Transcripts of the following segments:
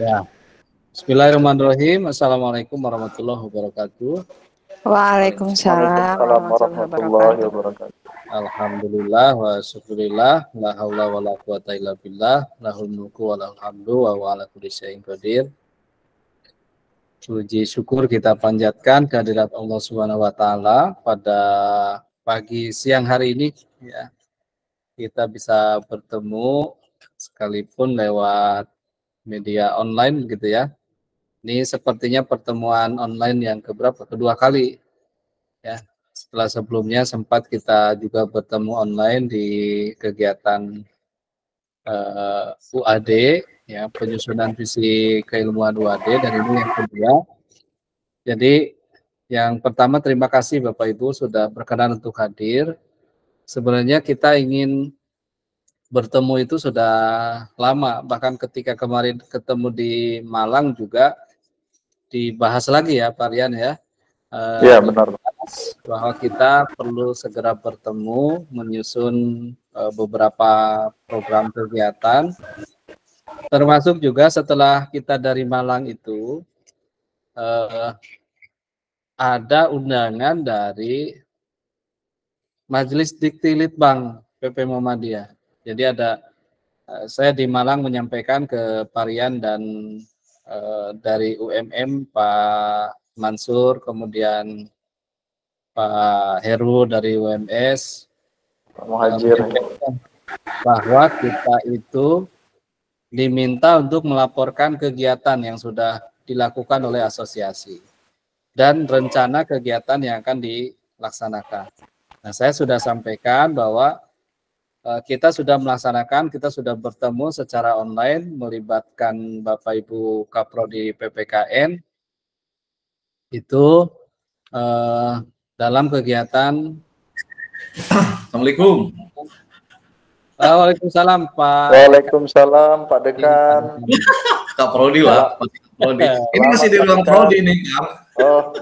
Ya, Bismillahirrahmanirrahim. Assalamualaikum warahmatullahi wabarakatuh. Waalaikumsalam warahmatullahi wabarakatuh. wabarakatuh. Alhamdulillah wa syukurillah, la haula wa la quwata illa billah, lahul mulku wa lahul hamdu wa huwa ala kulli syai'in qadir. Puji syukur kita panjatkan kehadirat Allah Subhanahu wa taala pada pagi siang hari ini ya. Kita bisa bertemu sekalipun lewat media online gitu ya. Ini sepertinya pertemuan online yang kedua kali ya. Setelah sebelumnya sempat kita juga bertemu online di kegiatan UAD ya, penyusunan visi keilmuan UAD, dan ini yang kedua. Jadi yang pertama, terima kasih Bapak Ibu sudah berkenan untuk hadir. Sebenarnya kita ingin bertemu itu sudah lama, bahkan ketika kemarin ketemu di Malang juga dibahas lagi ya Pak Rian ya. Iya, benar. Bahwa kita perlu segera bertemu, menyusun beberapa program kegiatan, termasuk juga setelah kita dari Malang itu ada undangan dari Majelis Dikti Litbang PP Muhammadiyah. Jadi ada saya di Malang menyampaikan ke Parian dan dari UMM Pak Mansur, kemudian Pak Heru dari UMS, Pak Muhajir, bahwa kita itu diminta untuk melaporkan kegiatan yang sudah dilakukan oleh asosiasi dan rencana kegiatan yang akan dilaksanakan. Nah, saya sudah sampaikan bahwa kita sudah melaksanakan, kita sudah bertemu secara online melibatkan Bapak Ibu Kaprodi PPKN itu dalam kegiatan. Assalamualaikum. Waalaikumsalam Pak. Waalaikumsalam Pak Dekan. Kak Prodi lah. Prodi. Ini masih di ruang Prodi nih, Kang. Oh,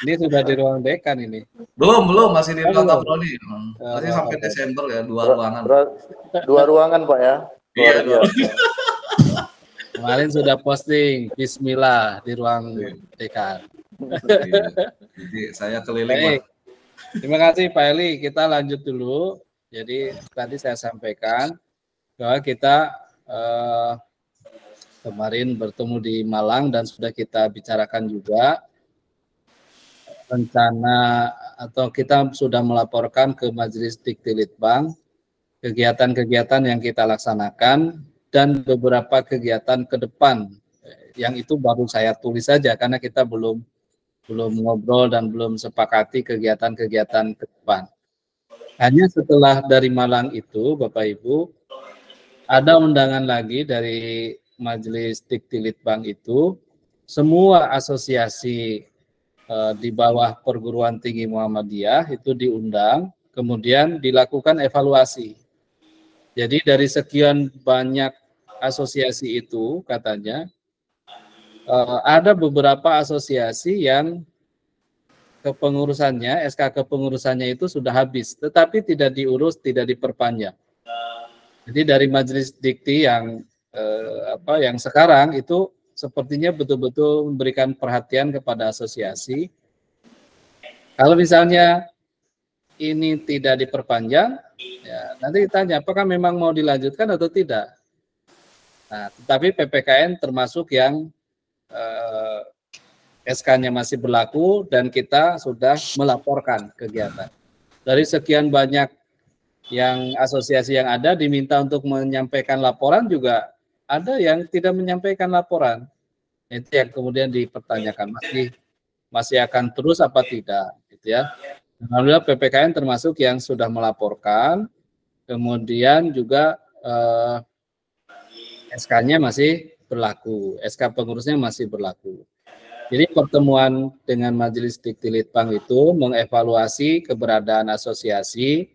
ini sudah di ruang dekan ini. Belum, masih di ruang Kak Prodi. Masih sampai Desember ya, dua ruangan. Dua ruangan Pak ya. Iya, Kemarin sudah posting Bismillah di ruang dekan. Jadi saya keliling. Terima kasih Pak Eli. Kita lanjut dulu. Jadi tadi saya sampaikan bahwa kita kemarin bertemu di Malang dan sudah kita bicarakan juga rencana, atau kita sudah melaporkan ke Majelis Dikti Litbang kegiatan-kegiatan yang kita laksanakan dan beberapa kegiatan ke depan yang itu baru saya tulis saja karena kita belum ngobrol dan belum sepakati kegiatan-kegiatan ke depan. Hanya setelah dari Malang itu Bapak Ibu ada undangan lagi dari Majelis Dikti Litbang itu, semua asosiasi di bawah perguruan tinggi Muhammadiyah itu diundang, kemudian dilakukan evaluasi. Jadi dari sekian banyak asosiasi itu katanya ada beberapa asosiasi yang kepengurusannya, SK kepengurusannya itu sudah habis, tetapi tidak diurus, tidak diperpanjang. Jadi dari Majelis Dikti yang yang sekarang itu sepertinya betul-betul memberikan perhatian kepada asosiasi. Kalau misalnya ini tidak diperpanjang, ya nanti ditanya apakah memang mau dilanjutkan atau tidak. Nah, tetapi PPKN termasuk yang SK-nya masih berlaku dan kita sudah melaporkan kegiatan. Dari sekian banyak yang asosiasi yang ada diminta untuk menyampaikan laporan, juga ada yang tidak menyampaikan laporan. Itu yang kemudian dipertanyakan, masih akan terus apa tidak gitu ya. Alhamdulillah PPKN termasuk yang sudah melaporkan, kemudian juga SK-nya masih berlaku, SK pengurusnya masih berlaku. Jadi pertemuan dengan Majelis Dikti Litbang itu mengevaluasi keberadaan asosiasi.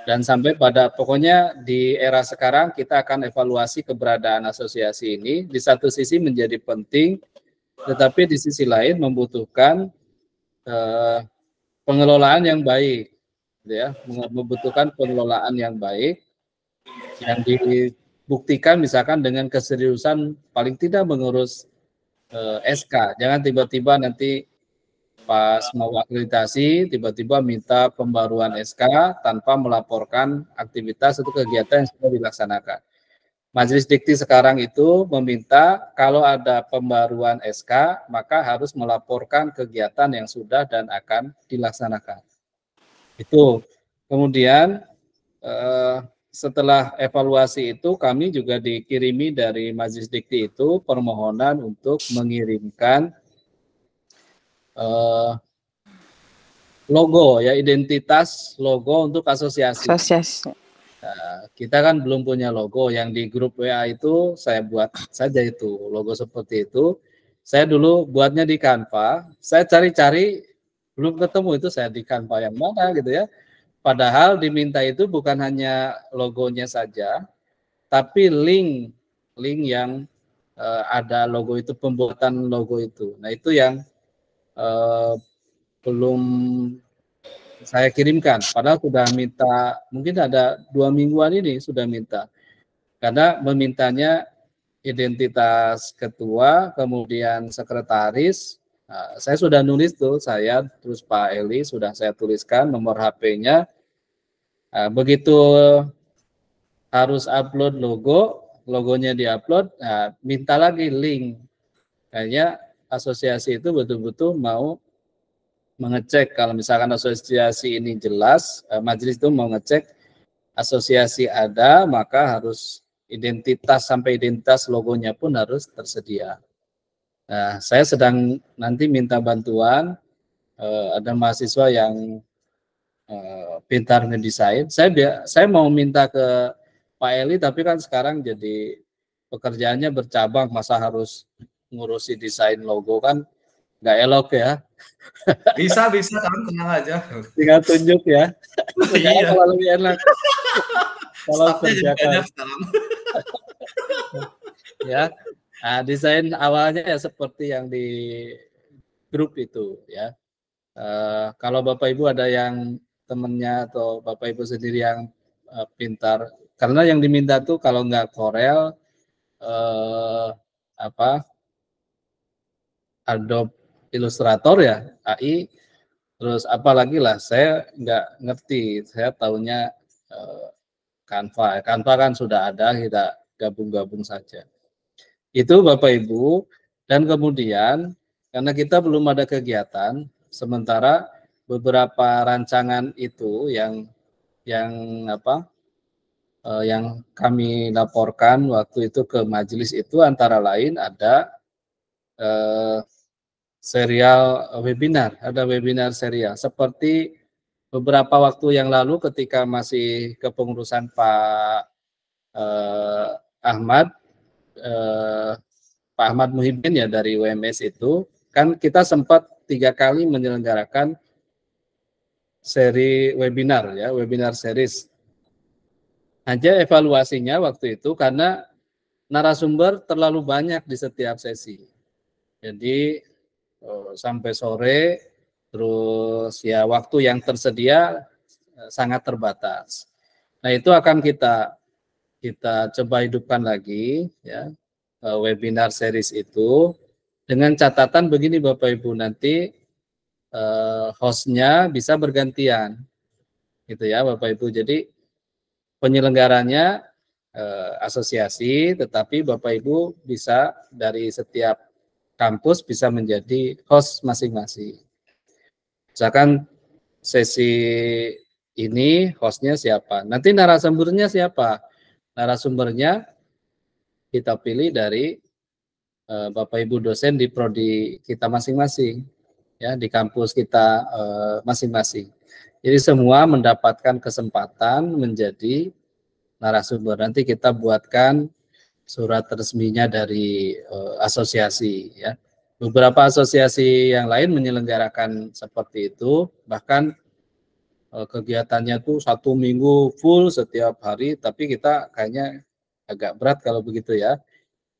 Dan sampai pada pokoknya di era sekarang kita akan evaluasi keberadaan asosiasi ini. Di satu sisi menjadi penting, tetapi di sisi lain membutuhkan pengelolaan yang baik, ya, membutuhkan pengelolaan yang baik yang buktikan misalkan dengan keseriusan paling tidak mengurus SK. Jangan tiba-tiba nanti pas mau akreditasi tiba-tiba minta pembaruan SK tanpa melaporkan aktivitas atau kegiatan yang sudah dilaksanakan. Majelis Dikti sekarang itu meminta kalau ada pembaruan SK maka harus melaporkan kegiatan yang sudah dan akan dilaksanakan. Itu. Kemudian setelah evaluasi itu kami juga dikirimi dari Majelis Dikti itu permohonan untuk mengirimkan logo ya, identitas logo untuk asosiasi. Nah, kita kan belum punya logo. Yang di grup WA itu saya buat saja itu logo seperti itu. Saya dulu buatnya di Canva. Saya cari-cari belum ketemu itu saya di Canva yang mana gitu ya. Padahal diminta itu bukan hanya logonya saja, tapi link yang ada logo itu, pembuatan logo itu. Nah itu yang belum saya kirimkan, padahal sudah minta, mungkin ada 2 mingguan ini sudah minta, karena memintanya identitas ketua, kemudian sekretaris. Nah, saya sudah nulis tuh, saya terus Pak Eli sudah saya tuliskan nomor HP-nya. Nah, begitu harus upload logonya diupload, nah, minta lagi link. Kayaknya asosiasi itu betul-betul mau mengecek kalau misalkan asosiasi ini jelas, majelis itu mau ngecek asosiasi ada, maka harus identitas sampai identitas logonya pun harus tersedia. Nah, saya sedang nanti minta bantuan, ada mahasiswa yang pintar ngedesain. Saya mau minta ke Pak Eli, tapi kan sekarang jadi pekerjaannya bercabang, masa harus ngurusi desain logo kan nggak elok ya. Bisa kan, tenang aja. Tinggal tunjuk ya. Iya. Kalau lebih enak. Kalau kerjakan ya. Nah, desain awalnya ya seperti yang di grup itu ya. Kalau Bapak Ibu ada yang temennya atau Bapak Ibu sendiri yang pintar, karena yang diminta tuh kalau nggak Corel Adobe Illustrator ya, AI, terus apalagi lah, saya nggak ngerti, saya tahunya Canva. Canva kan sudah ada, kita gabung-gabung saja. Itu Bapak Ibu, dan kemudian karena kita belum ada kegiatan, sementara beberapa rancangan itu yang kami laporkan waktu itu ke majelis itu antara lain ada serial webinar, ada webinar serial. Seperti beberapa waktu yang lalu ketika masih kepengurusan Pak Ahmad Muhyiddin ya dari WMS itu, kan kita sempat 3 kali menyelenggarakan seri webinar ya, webinar series. Aja evaluasinya waktu itu karena narasumber terlalu banyak di setiap sesi. Jadi sampai sore, terus ya waktu yang tersedia sangat terbatas. Nah itu akan kita coba hidupkan lagi ya, webinar series itu dengan catatan begini Bapak Ibu, nanti hostnya bisa bergantian gitu ya Bapak Ibu. Jadi penyelenggaranya asosiasi, tetapi Bapak Ibu bisa dari setiap kampus bisa menjadi host masing-masing. Misalkan sesi ini hostnya siapa, nanti narasumbernya siapa. Narasumbernya kita pilih dari Bapak Ibu dosen di prodi kita masing-masing, ya di kampus kita masing-masing. Jadi semua mendapatkan kesempatan menjadi narasumber. Nanti kita buatkan surat resminya dari asosiasi ya. Beberapa asosiasi yang lain menyelenggarakan seperti itu, bahkan kegiatannya tuh 1 minggu full setiap hari, tapi kita kayaknya agak berat kalau begitu ya.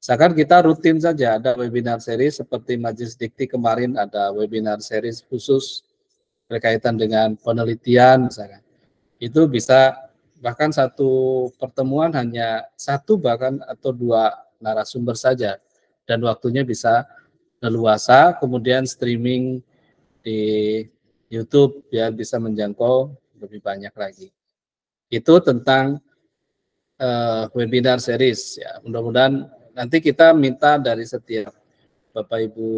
Misalkan kita rutin saja ada webinar series seperti Majelis Dikti kemarin ada webinar series khusus berkaitan dengan penelitian misalkan. Itu bisa bahkan satu pertemuan hanya satu bahkan atau dua narasumber saja, dan waktunya bisa leluasa, kemudian streaming di YouTube biar bisa menjangkau lebih banyak lagi. Itu tentang webinar series ya. Mudah-mudahan nanti kita minta dari setiap Bapak Ibu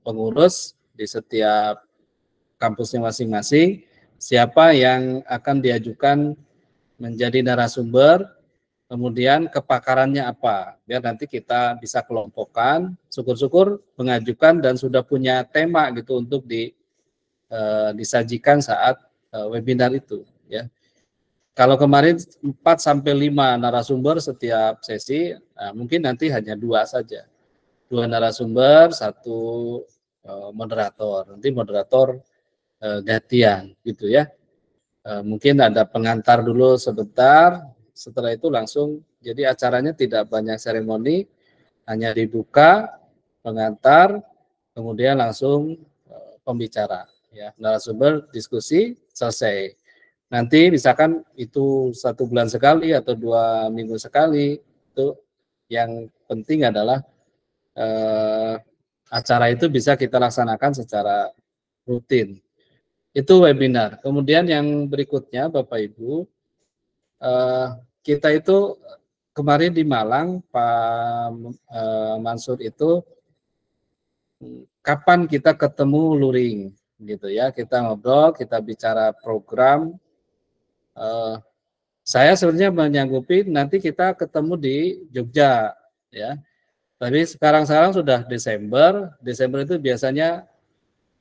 pengurus di setiap kampusnya masing-masing siapa yang akan diajukan menjadi narasumber, kemudian kepakarannya apa, biar nanti kita bisa kelompokkan, syukur-syukur mengajukan dan sudah punya tema gitu untuk disajikan saat webinar itu ya. Kalau kemarin 4 sampai 5 narasumber setiap sesi, nah mungkin nanti hanya 2 saja. 2 narasumber, 1 moderator. Nanti moderator gantian gitu ya. Mungkin ada pengantar dulu sebentar, setelah itu langsung, jadi acaranya tidak banyak seremoni, hanya dibuka, pengantar, kemudian langsung pembicara ya, narasumber, diskusi, selesai. Nanti misalkan itu 1 bulan sekali atau 2 minggu sekali, itu yang penting adalah acara itu bisa kita laksanakan secara rutin. Itu webinar. Kemudian yang berikutnya Bapak Ibu, kita itu kemarin di Malang, Pak Mansur itu kapan kita ketemu luring gitu ya, kita ngobrol, kita bicara program. Saya sebenarnya menyanggupi nanti kita ketemu di Jogja ya. Tapi sekarang sudah Desember itu biasanya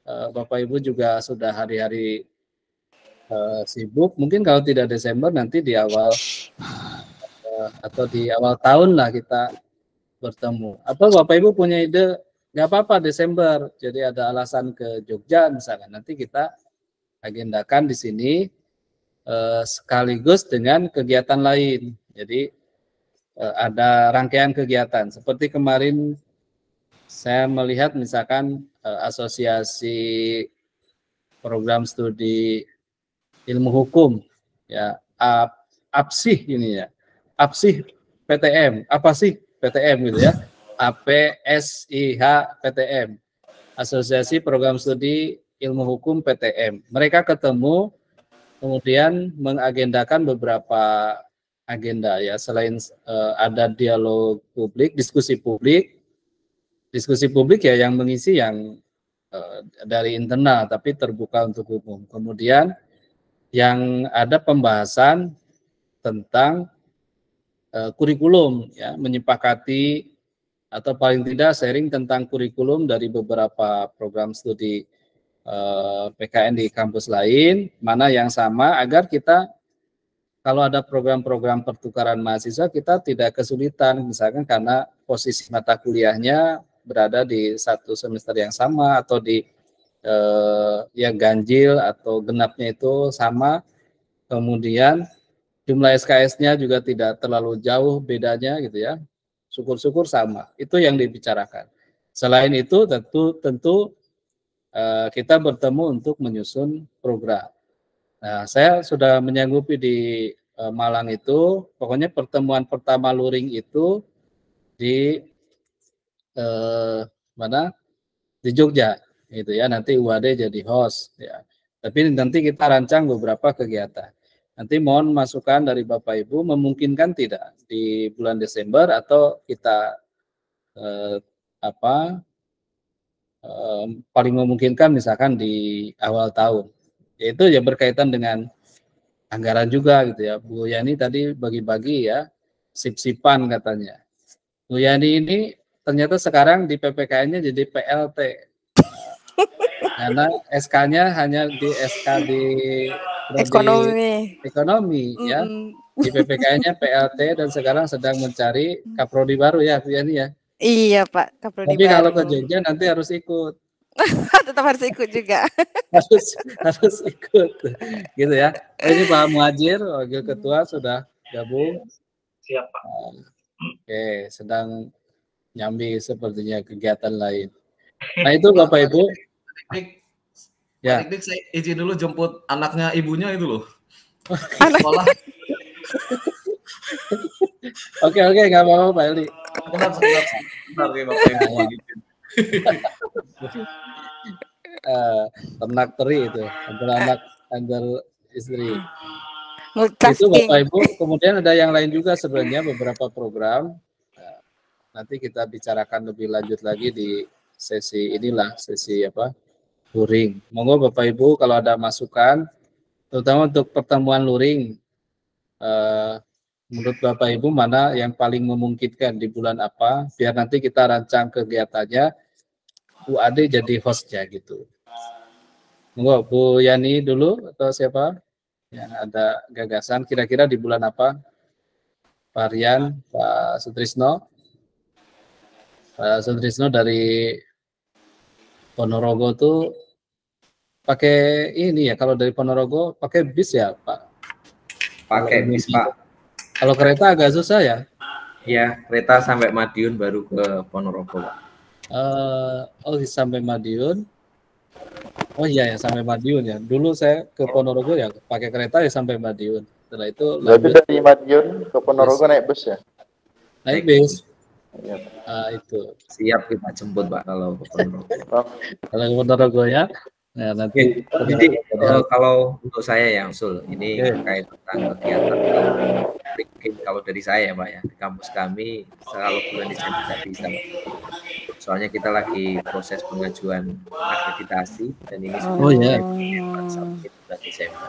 Bapak Ibu juga sudah hari-hari sibuk. Mungkin kalau tidak Desember nanti di awal atau di awal tahun lah kita bertemu. Atau Bapak Ibu punya ide, nggak apa-apa Desember, jadi ada alasan ke Jogja misalkan, nanti kita agendakan di sini sekaligus dengan kegiatan lain. Jadi ada rangkaian kegiatan. Seperti kemarin saya melihat misalkan asosiasi program studi ilmu hukum ya, APSIH ini ya, APSIH PTM, apa sih PTM gitu ya, APSIH PTM, Asosiasi Program Studi Ilmu Hukum PTM. Mereka ketemu kemudian mengagendakan beberapa agenda ya, selain ada dialog publik, diskusi publik ya yang mengisi yang dari internal tapi terbuka untuk umum. Kemudian yang ada pembahasan tentang kurikulum ya, menyepakati atau paling tidak sharing tentang kurikulum dari beberapa program studi PKN di kampus lain, mana yang sama agar kita kalau ada program-program pertukaran mahasiswa kita tidak kesulitan, misalkan karena posisi mata kuliahnya berada di satu semester yang sama atau di yang ganjil atau genapnya itu sama, kemudian jumlah SKS-nya juga tidak terlalu jauh bedanya gitu ya, syukur-syukur sama, itu yang dibicarakan. Selain itu tentu kita bertemu untuk menyusun program. Nah, saya sudah menyanggupi di Malang itu, pokoknya pertemuan pertama luring itu di mana? Di Jogja, gitu ya. Nanti UAD jadi host, ya. Tapi nanti kita rancang beberapa kegiatan. Nanti mohon masukan dari Bapak Ibu, memungkinkan tidak di bulan Desember atau kita paling memungkinkan misalkan di awal tahun. Yaitu ya berkaitan dengan anggaran juga gitu ya. Bu Yani tadi bagi-bagi ya, sip-sipan katanya. Bu Yani ini ternyata sekarang di PPKN-nya jadi PLT. Karena SK-nya hanya di SK di ekonomi ya. Di PPKN-nya PLT dan sekarang sedang mencari kaprodi baru ya, Bu Yani ya. Iya Pak, kaprodi Tapi baru. kalau ke Jogja nanti harus ikut. Tetap harus ikut juga. harus ikut gitu ya. Ini Pak Muhajir, Wakil Ketua sudah gabung. Siap Pak. Oke, sedang nyambi sepertinya kegiatan lain. Nah itu Bapak Ibu. Ya. Dik, saya izin dulu jemput anaknya ibunya itu loh. Sekolah. Oke, nggak apa-apa Pak Eli. Sebentar ya Bapak Ibu. Ternak teri itu antar istri. Itu Multitasking. Bapak Ibu. Kemudian ada yang lain juga sebenarnya beberapa program. Nanti kita bicarakan lebih lanjut lagi di sesi luring. Monggo Bapak Ibu kalau ada masukan, terutama untuk pertemuan luring, menurut Bapak Ibu mana yang paling memungkinkan di bulan apa, biar nanti kita rancang kegiatannya, UAD jadi hostnya gitu. Monggo Bu Yani dulu atau siapa yang ada gagasan kira-kira di bulan apa? Pak Rian, Pak Sutrisno. Pak Sutrisno dari Ponorogo tuh pakai ini ya, kalau dari Ponorogo pakai bis ya Pak? Pakai bis Pak. Kalau kereta agak susah ya? Iya, kereta sampai Madiun baru ke Ponorogo Pak. Sampai Madiun. Oh iya ya, sampai Madiun ya. Dulu saya ke Ponorogo ya pakai kereta ya sampai Madiun. Setelah itu Berarti dari Madiun ke Ponorogo naik bus ya? Naik bis. Iya. Itu. Siap kita jemput Pak kalau ke Ponorogo. Kalau ke Ponorogo ya. Nah, nanti jadi kalau untuk saya yang usul ini terkait tentang kegiatan kalau dari saya ya Pak ya, di kampus kami kalau bulan Desember tidak bisa Pak. Soalnya kita lagi proses pengajuan akreditasi dan ini sudah bulan Desember.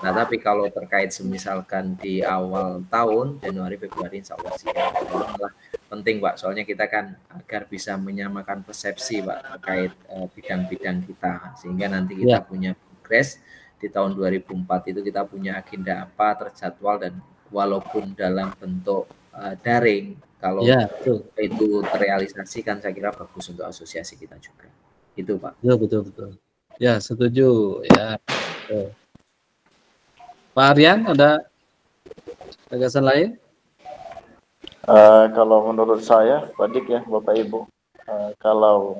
Nah tapi kalau terkait semisalkan di awal tahun Januari Februari insya Allah sih malah penting Pak, soalnya kita kan agar bisa menyamakan persepsi Pak terkait bidang-bidang kita sehingga nanti kita punya progres di tahun 2004 itu kita punya agenda apa terjadwal dan walaupun dalam bentuk daring kalau itu terrealisasikan saya kira bagus untuk asosiasi kita juga. Itu Pak. Betul. Ya setuju ya. Pak Aryan ada gagasan lain? Kalau menurut saya, Pak Dik ya, Bapak Ibu, kalau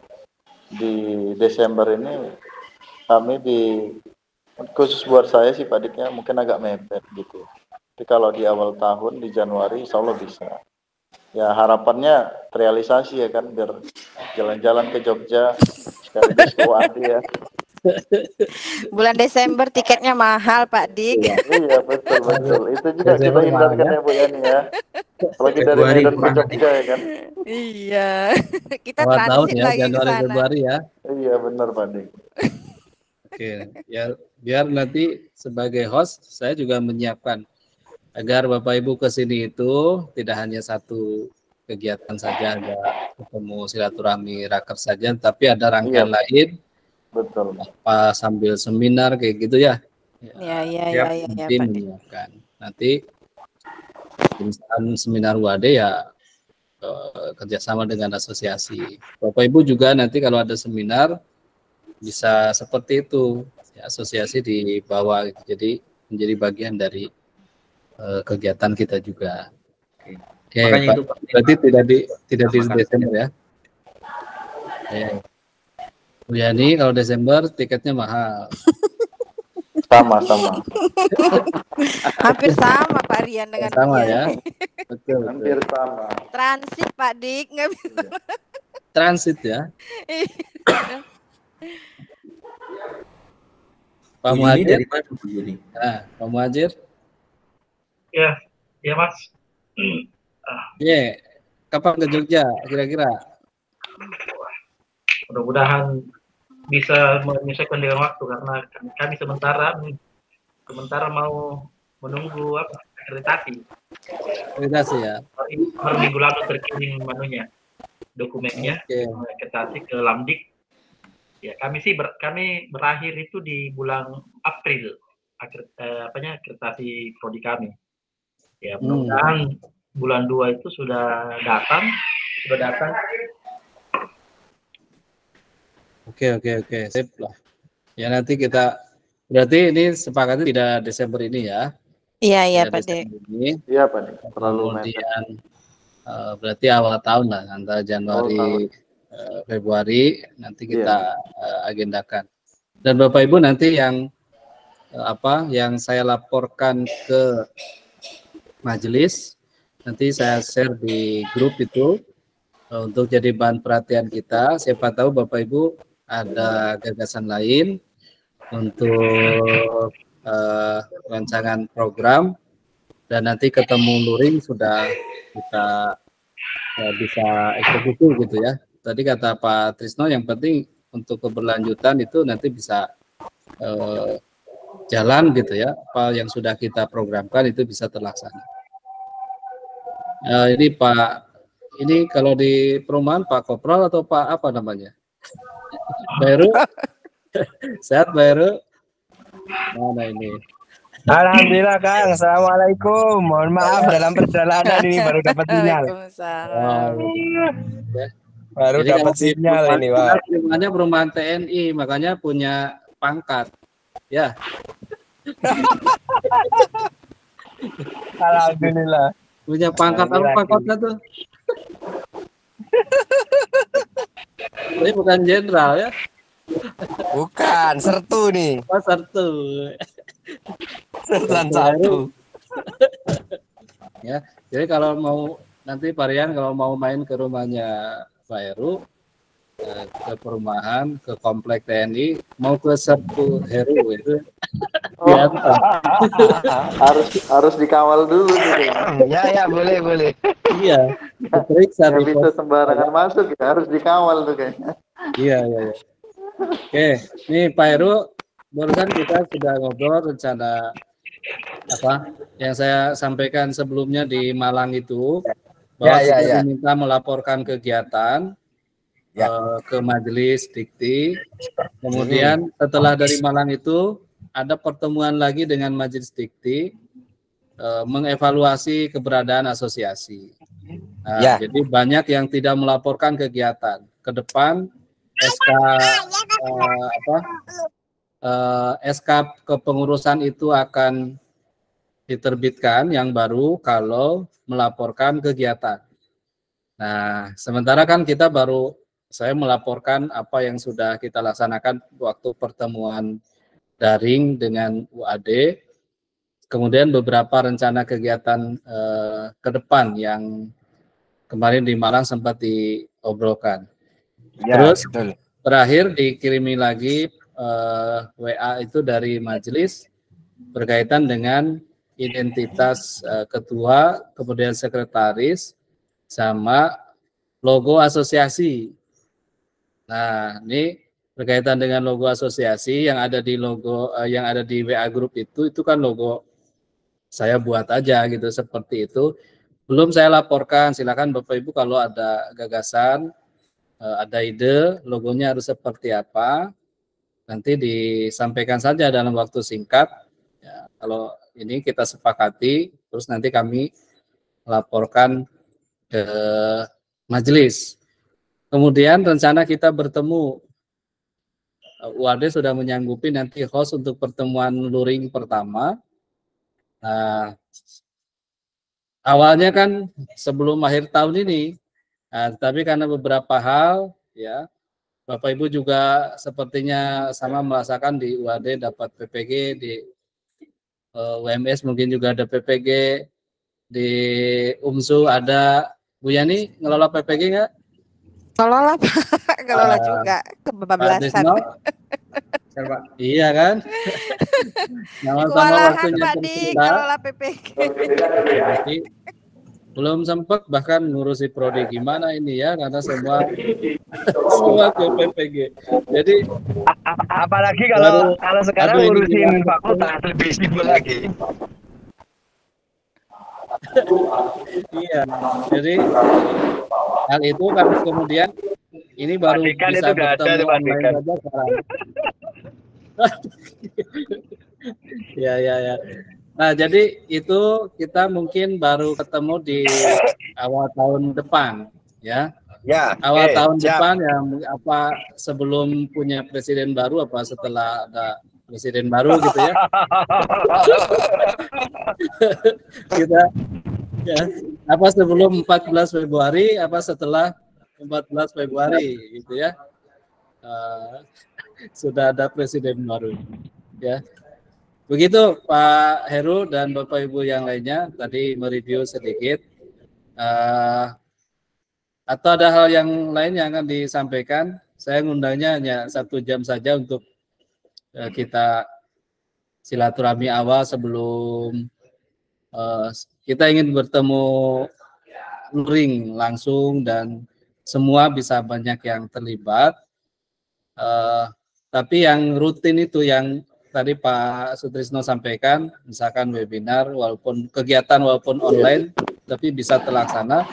di Desember ini kami khusus buat saya sih Pak Dik ya, mungkin agak mepet gitu. Tapi kalau di awal tahun di Januari, insya Allah bisa. Ya harapannya terrealisasi ya kan, biar jalan-jalan ke Jogja sekaligus ke UAD ya. Bulan Desember tiketnya mahal Pak Dik. Iya betul. Itu juga kita hindarkan ya Bu Yani ya. Apalagi dari Medan ke Jogja ya kan. Iya. Kita transit ya, lagi ke Januari sana. Februari ya. Iya benar Pak Dik. Oke, ya biar nanti sebagai host saya juga menyiapkan agar Bapak Ibu ke sini itu tidak hanya satu kegiatan saja, ada ketemu silaturahmi raker saja, tapi ada rangkaian lain. Betul. Apa sambil seminar kayak gitu ya? Iya. Nanti menyiapkan. Nanti seminar UAD ya kerjasama dengan asosiasi. Bapak Ibu juga nanti kalau ada seminar bisa seperti itu, ya, asosiasi di bawah, jadi menjadi bagian dari kegiatan kita juga. Oke, Pak, itu berarti tidak di Desember ya? Bu Yani kalau Desember tiketnya mahal. Sama. Hampir sama Pak Rian dengan sama ya. Betul. Hampir sama. Transit Pak Dik, nggak bisa. Transit ya. Pak Muhajir dari mana Bu Yuni? Pak Muhajir. Ya Mas. Kapan ke Jogja kira-kira? Mudah-mudahan bisa menyesuaikan dengan waktu karena kami sementara mau menunggu akreditasi. Akreditasi ya. Baru minggu lalu terkirim dokumennya akreditasi ke Lamdik. Ya kami berakhir itu di bulan April akreditasi prodi kami. Ya mudah-mudahan bulan 2 itu sudah datang. Oke, sip lah. Ya nanti kita berarti ini sepakatnya tidak Desember ini ya? Iya Pak Dik. Iya Pak Dik. Kemudian berarti awal tahun lah antara Januari Februari nanti kita agendakan. Dan Bapak Ibu nanti yang apa yang saya laporkan ke majelis, nanti saya share di grup itu untuk jadi bahan perhatian kita. Siapa tahu Bapak Ibu ada gagasan lain untuk rancangan program, dan nanti ketemu luring sudah kita bisa eksekusi gitu ya. Tadi kata Pak Trisno, yang penting untuk keberlanjutan itu nanti bisa jalan gitu ya, apa yang sudah kita programkan itu bisa terlaksana. Ini Pak, ini kalau di perumahan Pak Kopral atau Pak apa namanya? Baru, sehat Baru? Mana ini? Alhamdulillah Kang, assalamualaikum. Mohon maaf dalam perjalanan ini baru dapat sinyal. Baru dapat sinyal ini Pak. Perumahannya perumahan TNI, makanya punya pangkat. Ya. Alhamdulillah. Punya pangkat apa pangkatnya tuh? Ini bukan jenderal ya? Bukan, sertu nih. Oh, sertu. Sertan satu. Ya, jadi kalau mau nanti Parian kalau mau main ke rumahnya Pak Heru, ke perumahan, ke komplek TNI, mau ke Sertu Heru itu harus dikawal dulu gitu. Ya boleh. Iya, diperiksa. Nggak bisa sembarangan masuk, ya harus dikawal tuh kayaknya. Iya. Oke, ini Pak Heru, barusan kita sudah ngobrol rencana apa yang saya sampaikan sebelumnya di Malang itu, bahwa kita diminta melaporkan kegiatan ke Majelis Dikti. Kemudian setelah dari Malang itu ada pertemuan lagi dengan Majelis Dikti, mengevaluasi keberadaan asosiasi. Nah, jadi banyak yang tidak melaporkan kegiatan. Ke depan SK kepengurusan itu akan diterbitkan yang baru kalau melaporkan kegiatan. Nah, sementara kan saya melaporkan apa yang sudah kita laksanakan waktu pertemuan daring dengan UAD, kemudian beberapa rencana kegiatan ke depan yang kemarin di Malang sempat diobrolkan. Terus terakhir dikirimi lagi WA itu dari majelis berkaitan dengan identitas ketua, kemudian sekretaris, sama logo asosiasi. Nah, ini berkaitan dengan logo asosiasi yang ada di yang ada di WA Group itu kan logo saya buat aja gitu, seperti itu. Belum saya laporkan, silakan Bapak Ibu kalau ada gagasan, ada ide, logonya harus seperti apa, nanti disampaikan saja dalam waktu singkat. Ya, kalau ini kita sepakati, terus nanti kami laporkan ke majelis. Kemudian rencana kita bertemu, UAD sudah menyanggupi nanti host untuk pertemuan luring pertama. Nah, awalnya kan sebelum akhir tahun ini, tapi karena beberapa hal, ya Bapak Ibu juga sepertinya sama merasakan di UAD dapat PPG, di UMS mungkin juga ada PPG, di UMSU ada. Bu Yani ngelola PPG nggak? Ngelola Pak, ngelola juga kebablasan. Iya kan? Sama-sama waktunya Pak Dik, ngelola PPG. Jadi, belum sempat bahkan ngurusi prodi gimana ini ya, karena semua ke PPG. Jadi apalagi kalau sekarang ngurusin fakultas lebih sibuk lagi. Iya, jadi hal itu kan kemudian ini baru bisa bertemu online saja sekarang. Ya. Nah, jadi itu kita mungkin baru ketemu di awal tahun depan, ya. Ya. Awal tahun depan yang apa sebelum punya presiden baru apa setelah ada presiden baru gitu ya. Kita ya, apa sebelum 14 Februari apa setelah 14 Februari gitu ya. Sudah ada presiden baru ya. Begitu Pak Heru dan Bapak Ibu yang lainnya tadi mereview sedikit. Atau ada hal yang lain yang akan disampaikan? Saya ngundangnya hanya 1 jam saja untuk kita silaturahmi awal sebelum kita ingin bertemu luring langsung dan semua bisa banyak yang terlibat. Tapi yang rutin itu yang tadi Pak Sutrisno sampaikan, misalkan webinar walaupun kegiatan walaupun online tapi bisa terlaksana.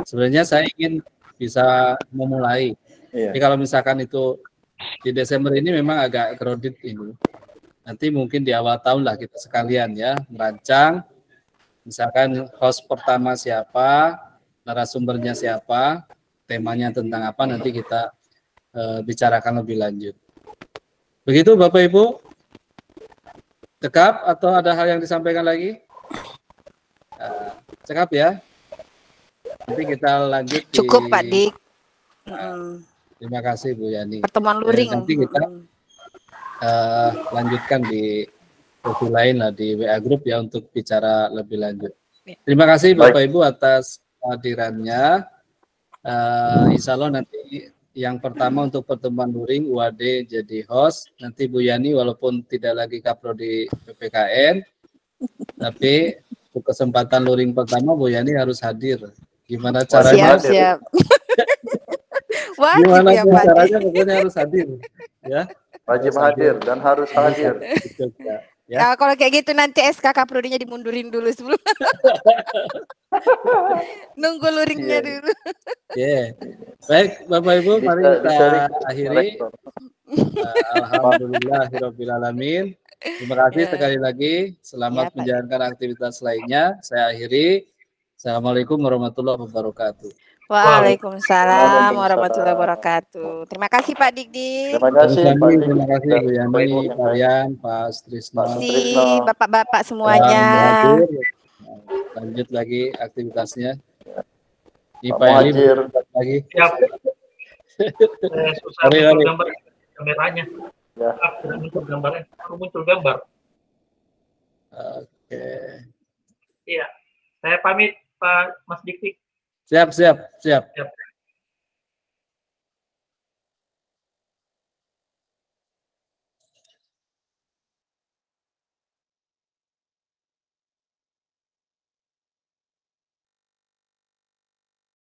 Sebenarnya saya ingin bisa memulai. Jadi kalau misalkan itu di Desember ini memang agak crowded ini. Nanti mungkin di awal tahun lah kita sekalian ya merancang. Misalkan host pertama siapa, narasumbernya siapa, temanya tentang apa, nanti kita bicarakan lebih lanjut. Begitu Bapak Ibu? Cekap atau ada hal yang disampaikan lagi? Cekap ya. Nanti kita lanjut. Cukup Pak Dik. Terima kasih Bu Yani. Pertemuan luring. Nanti kita lanjutkan di sesi lain lah di WA Group ya untuk bicara lebih lanjut. Terima kasih Bapak Ibu atas kehadirannya. Insya Allah nanti yang pertama untuk pertemuan luring UAD jadi host. Nanti Bu Yani walaupun tidak lagi kaprodi PPKN, tapi untuk kesempatan luring pertama Bu Yani harus hadir. Gimana caranya? Siap. Gimana caranya? Pokoknya harus hadir. Ya. Wajib hadir dan harus hadir. Ya. Nah, kalau kayak gitu nanti SK kaprodinya dimundurin dulu sebelum nunggu luringnya dulu. Baik Bapak Ibu, mari kita akhiri. Alhamdulillahirobbilalamin. Terima kasih sekali lagi. Selamat menjalankan aktivitas lainnya. Saya akhiri. Assalamualaikum warahmatullahi wabarakatuh. Waalaikumsalam warahmatullahi wabarakatuh. Terima kasih Pak Dik. Terima kasih Pak Dik. Terima kasih Bu Yani, Pak Rian, Pak Sutrisno. Bapak-bapak semuanya. Lanjut lagi aktivitasnya. Di Pak Muhajir lagi. Siap. Susah muncul gambar kameranya. Ya. Tidak muncul gambarnya. Baru muncul gambar. Oke. Iya. Saya pamit Pak Mas Dik. Siap.